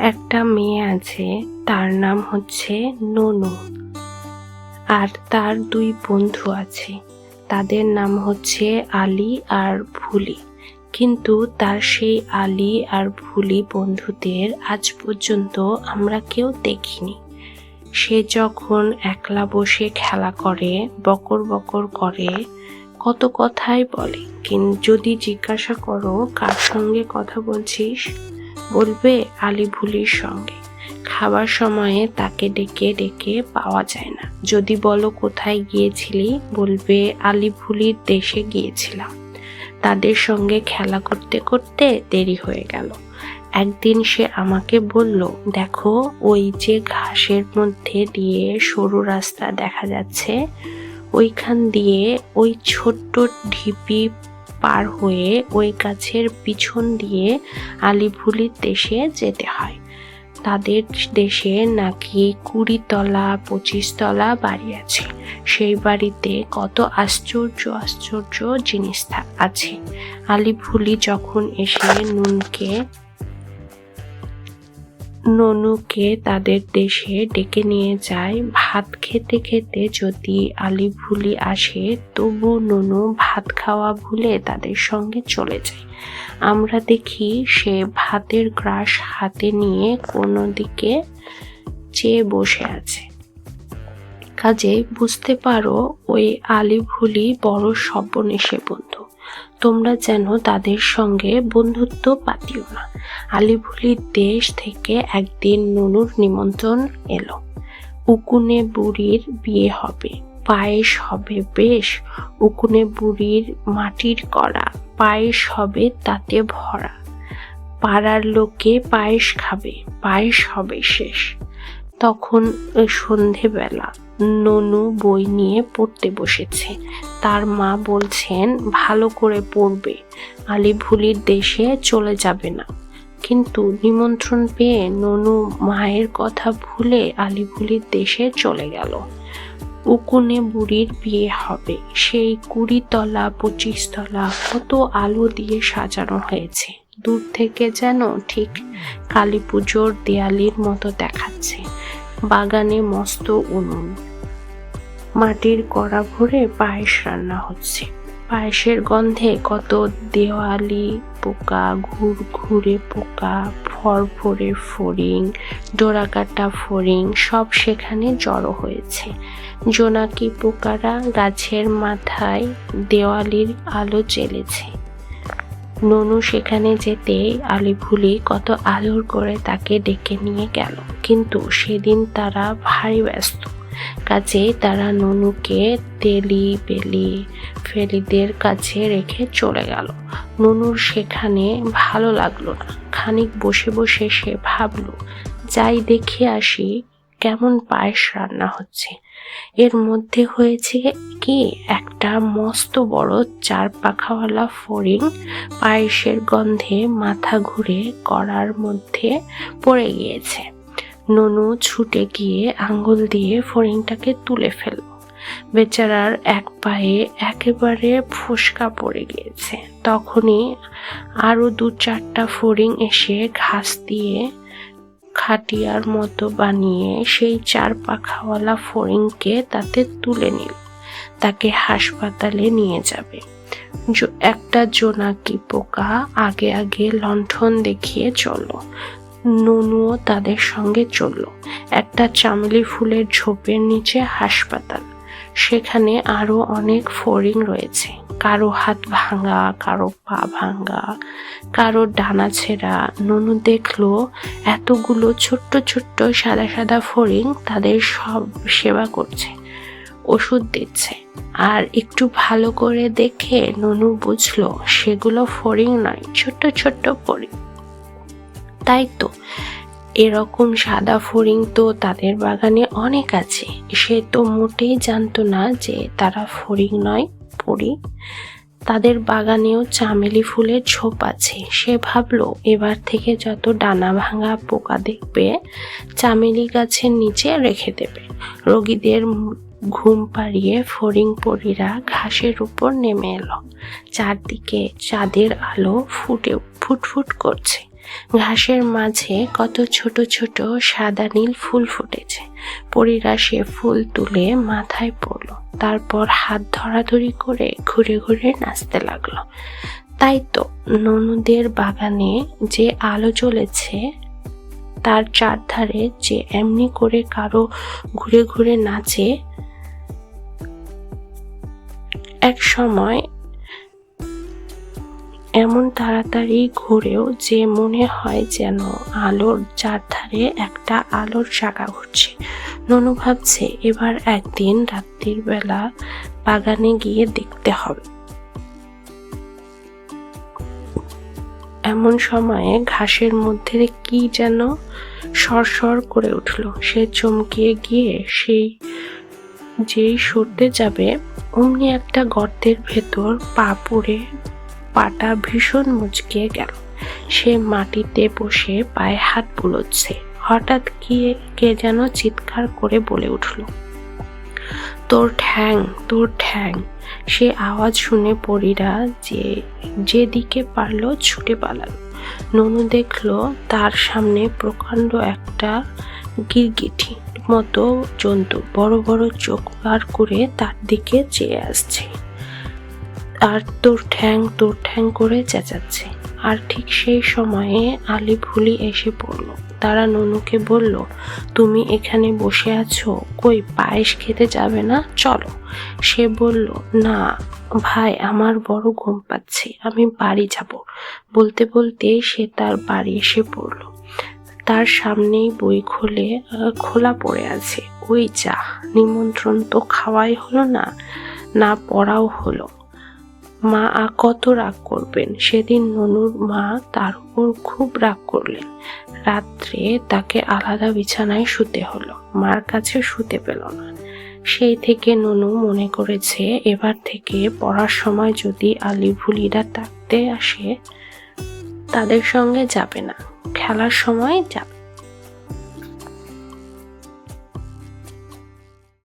একটা মেয়ে আছে, তার নাম হচ্ছে ননু। আর তার দুই বন্ধু আছে, তাদের নাম হচ্ছে আলী আর ভুলি। কিন্তু তার সেই আলী আর ভুলি বন্ধুদের আজ পর্যন্ত আমরা কেউ দেখিনি। সে যখন একলা বসে খেলা করে, বকর বকর করে, কত কথাই বলে। কিন্তু যদি জিজ্ঞাসা করো কার সঙ্গে কথা বলছিস, বলবে আলী ভুলির সঙ্গে। খাবার সময়ে তাকে ডেকে ডেকে পাওয়া যায় না। যদি বলো কোথায় গিয়েছিলি, বলবে আলী ভুলির দেশে গিয়েছিলাম, তাদের সঙ্গে খেলা করতে করতে দেরি হয়ে গেল। একদিন সে আমাকে বলল, দেখো ওই যে ঘাসের মধ্যে দিয়ে সরু রাস্তা দেখা যাচ্ছে, ওইখান দিয়ে ওই ছোট্ট ঢিপি পার হয়ে ওই গাছের পিছন দিয়ে আলী ভুলির দেশে যেতে হয়। তাদের দেশে নাকি 20 তলা 25 তলা বাড়ি আছে। সেই বাড়িতে কত আশ্চর্য আশ্চর্য জিনিস আছে। আলী ভুলি যখন এসে ননুকে তাদের দেশে ডেকে নিয়ে যায়, ভাত খেতে খেতে যদি আলী ভুলি আসে, তবু ননু ভাত খাওয়া ভুলে তাদের সঙ্গে চলে যায়। আমরা দেখি সে ভাতের গ্রাস হাতে নিয়ে কোনো দিকে চেয়ে বসে আছে। কাজে বুঝতে পারো ওই আলী ভুলি বড় সর্বনেশে বন্ধু। তোমরা যেন তাদের সঙ্গে বন্ধুত্ব পাতিও না। আলী ভুলির দেশ থেকে একদিন ননুর নিমন্ত্রণ এলো। উকুনে বুড়ির বিয়ে হবে, পায়েস হবে বেশ। উকুনে বুড়ির মাটির করা, পায়েস হবে তাতে ভরা। পাড়ার লোকে পায়েস খাবে, পায়েস হবে শেষ। তখন সন্ধেবেলা ননু বই নিয়ে পড়তে বসেছে। তার মা বলছেন ভালো করে পড়বে, আলী ভুলির দেশে চলে যাবে না। কিন্তু নিমন্ত্রণ পেয়ে ননু মায়ের কথা ভুলে আলী ভুলির দেশে চলে গেল। উকুনে বুড়ির বিয়ে হবে, সেই 20 তলা 25 তলা কত আলো দিয়ে সাজানো হয়েছে। দূর থেকে যেন ঠিক কালী পুজোর দেয়ালির মতো দেখাচ্ছে। বাগানে মস্ত উনুন, মাটির কড়া ভরে পায়েস রান্না হচ্ছে। পায়েসের গন্ধে কত দেওয়ালি পোকা, ঘুরঘুরে পোকা, ফরফরে ফড়িং, ডোরাকাটা ফড়িং সব সেখানে জড়ো হয়েছে। জোনাকি পোকারা গাছের মাথায় দেওয়ালির আলো জ্বেলেছে। ননু সেখানে যেতে আলী ভুলি কত আদর করে তাকে ডেকে নিয়ে গেল। কিন্তু সেদিন তারা ভারী ব্যস্ত। কাজেই তারা ননুকে তেলি বেলি ফেলিদের কাছে রেখে চলে গেল। ননুর সেখানে ভালো লাগলো না। খানিক বসে বসে সে ভাবল, যাই দেখে আসি কেমন পায়েস রান্না হচ্ছে। এর মধ্যে হয়েছে কি, একটা মস্ত বড় 4 পাখাওয়ালা ফড়িং পায়েসের গন্ধে মাথা ঘুরে কড়ার মধ্যে পড়ে গিয়েছে। ননু ছুটে গিয়ে আঙ্গুল দিয়ে ফড়িংটাকে তুলে ফেলল। বেচারার এক পায়ে একেবারে ফোসকা পড়ে গিয়েছে। তখনই আরো 2-4টা ফড়িং এসে ঘাস দিয়ে খাটিয়ার মতো বানিয়ে সেই 4 পাখাওয়ালা ফড়িংকে তাতে তুলে নিল। তাকে হাসপাতালে নিয়ে যাবে। একটা জোনাকি পোকা আগে আগে লণ্ঠন দেখিয়ে চলল। ননুও তাদের সঙ্গে চলল। একটা চামেলি ফুলের ঝোপের নিচে হাসপাতাল। সেখানে আরো অনেক ফড়িং রয়েছে। কারো হাত ভাঙা, কারো পা ভাঙা, কারো ডানা ছেঁড়া। ননু দেখলো এতগুলো ছোট্ট ছোট্ট সাদা সাদা ফড়িং তাদের সব সেবা করছে, ওষুধ দিচ্ছে। আর একটু ভালো করে দেখে ননু বুঝলো সেগুলো ফড়িং নয়, ছোট্ট ছোট্ট ফড়িং। তাই তো, এরকম সাদা ফড়িং তো তাদের বাগানে অনেক আছে। সে তো মোটেই জানতো না যে তারা ফড়িং নয়, পরি। তাদের বাগানেও চামেলি ফুলের ঝোপ আছে। সে ভাবলো এবার থেকে যত ডানা ভাঙা পোকা দেখবে চামেলি গাছের নিচে রেখে দেবে। রোগীদের ঘুম পাড়িয়ে ফড়িং পরীরা ঘাসের উপর নেমে এলো। চারদিকে চাঁদের আলো ফুটফুট করছে। ঘাসের মাঝে কত ছোট ছোট সাদা নীল ফুল ফুটেছে। পরীরা সে ফুল তুলে মাথায় পড়ল, তারপর হাত ধরাধরি করে ঘুরে ঘুরে নাচতে লাগলো। তাই তো ননুদের বাগানে যে আলো জ্বলেছে তার চারধারে যে এমনি করে কারো ঘুরে ঘুরে নাচে, এক সময় এমন তাড়াতাড়ি ঘুরেও যে মনে হয় যেন আলোর চারধারে একটা আলোর চাকা ঘুরছে। ননু ভাবছে এবার একদিন রাত্রির বেলা বাগানে গিয়ে দেখতে হবে। এমন সময়ে ঘাসের মধ্যে কি যেন সরসর করে উঠল। সে চমকে গিয়ে যেই সরতে যাবে অমনি একটা গর্তের ভেতর পা পড়ে পাটা ভীষণ মুচকে গেল। সে মাটিতে বসে পায়ে হাত বুলোচ্ছে। হঠাৎ কে যেন চিৎকার করে বলে উঠল, তোর ঠ্যাং, তোর ঠ্যাং। সে আওয়াজ শুনে পরীরা যেদিকে পারল ছুটে পালালো। ননু দেখলো তার সামনে প্রকাণ্ড একটা গিরগিটি মতো জন্তু বড় বড় চোখ বার করে তার দিকে চেয়ে আসছে আর তোর ঠ্যাং করে চেঁচাচ্ছে। আর ঠিক সেই সময়ে আলি ভুলি এসে পড়ল। তারা ননুকে বলল, তুমি এখানে বসে আছো, কই পায়েস খেতে যাবে না? চলো। সে বলল, না ভাই, আমার বড় ঘুম পাচ্ছে, আমি বাড়ি যাব। বলতে বলতে সে তার বাড়ি এসে পড়ল। তার সামনেই বই খোলা পড়ে আছে। ওই যা, নিমন্ত্রণ তো খাওয়াই হলো না, না পড়াও হলো। মা কত রাগ করবেন। সেদিন ননুর মা তার উপর খুব রাগ করলেন। রাত্রে তাকে আলাদা বিছানায় শুতে হলো, মার কাছে শুতে পেল না। সেই থেকে ননু মনে করেছে এবার থেকে পড়ার সময় যদি আলি ভুলিরা থাকতে আসে তাদের সঙ্গে যাবে না, খেলার সময় যাবে।